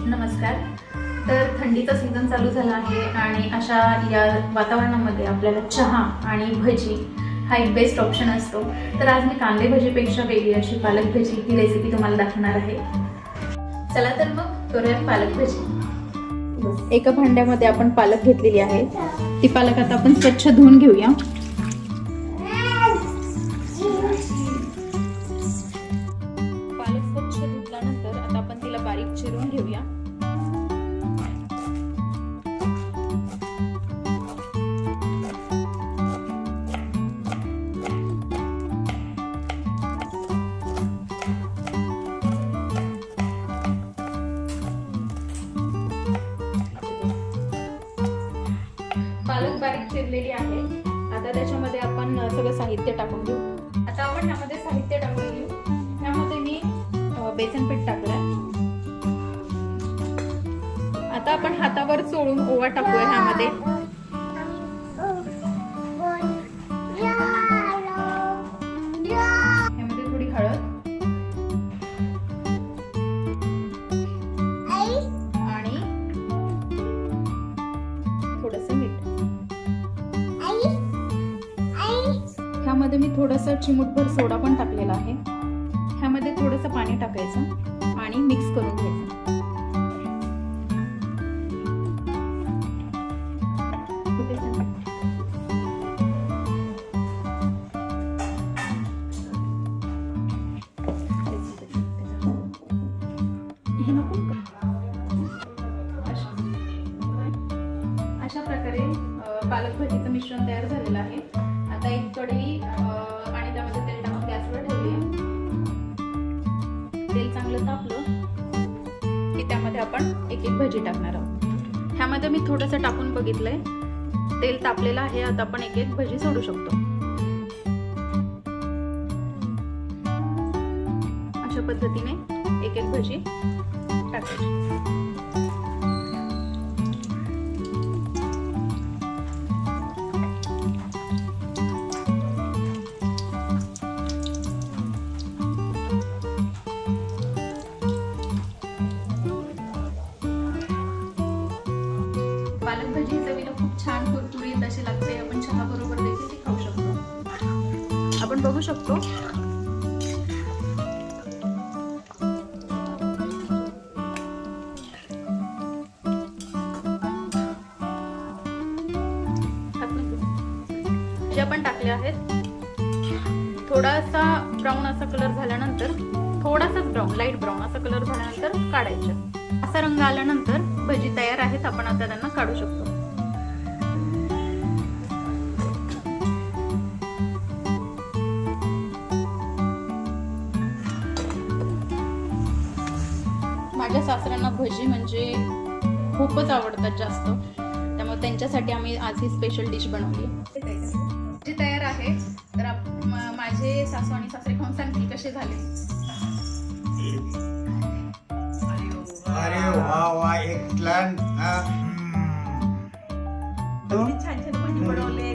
नमस्कार. तर थंडीचा सीझन चालू झाला आहे आणि अशा या वातावरणामध्ये आपल्याला चहा आणि भजी हा एक बेस्ट ऑप्शन असतो. तर आज मी कांदे भजीपेक्षा वेगळी अशी पालक भजी ही रेसिपी तुम्हाला दाखवणार आहे. चला तर मग करूया पालक भजी. एका भांड्यामध्ये आपण पालक घेतलेली आहे. ती पालक आता आपण स्वच्छ धुवून घेऊया. पालक स्वच्छ धुतल्यानंतर आता आपण तिला बारीक चिरून घेऊया. पालक बारीक चिरलेली आहे. आता त्याच्यामध्ये आपण सगळं साहित्य टाकून घेऊ. आता आपण ह्यामध्ये साहित्य टाकून घेऊ. ह्यामध्ये मी बेसन पीठ टाकलं. आता आपण हातावर चोळून ओवा टाकूया ह्यामध्ये. ह्यामध्ये थोडी हळद आणि थोडंसं मीठ. ह्यामध्ये मी थोडंसं चिमूटभर सोडा पण टाकलेला आहे. ह्यामध्ये थोडंसं पाणी टाकायचं आणि मिक्स करून घ्यायचं. अशा प्रकारे पालक भजीचं मिश्रण तयार झालेलं आहे. आता एक कढई आणि त्यामध्ये तेल टाकून गॅसवर ठेवूया. तेल चांगलं तापलं की त्यामध्ये आपण एक एक भजी टाकणार आहोत. ह्यामध्ये मी थोडंसं टाकून बघितलंय. तेल तापलेलं आहे. आता आपण एक एक भजी सोडू शकतो. अशा पद्धतीने एक एक भजी टाकायची. पालक भजी चवीला खूप छान कुरकुरीत अशी लागते. आपण चहा बरोबर देखील ती खाऊ शकतो. आपण बघू शकतो जे आपण टाकले आहेत. थोडासा ब्राऊन असा कलर झाल्यानंतर, थोडासाच ब्राऊन, लाईट ब्राऊन असा कलर झाल्यानंतर काढायचे. असा रंग आल्यानंतर भजी तयार आहेत. आपण आता त्यांना काढू शकतो. माझ्या सासऱ्यांना भजी म्हणजे खूपच आवडतात जास्त. त्यामुळे त्यांच्यासाठी आम्ही आज ही स्पेशल डिश बनवली. भजी तयार आहे. तर माझे सासू आणि सासरे खाऊन सांगतील कसे झाले. अरे वा वा, एक्सलंट. छान छान भजी बनवले.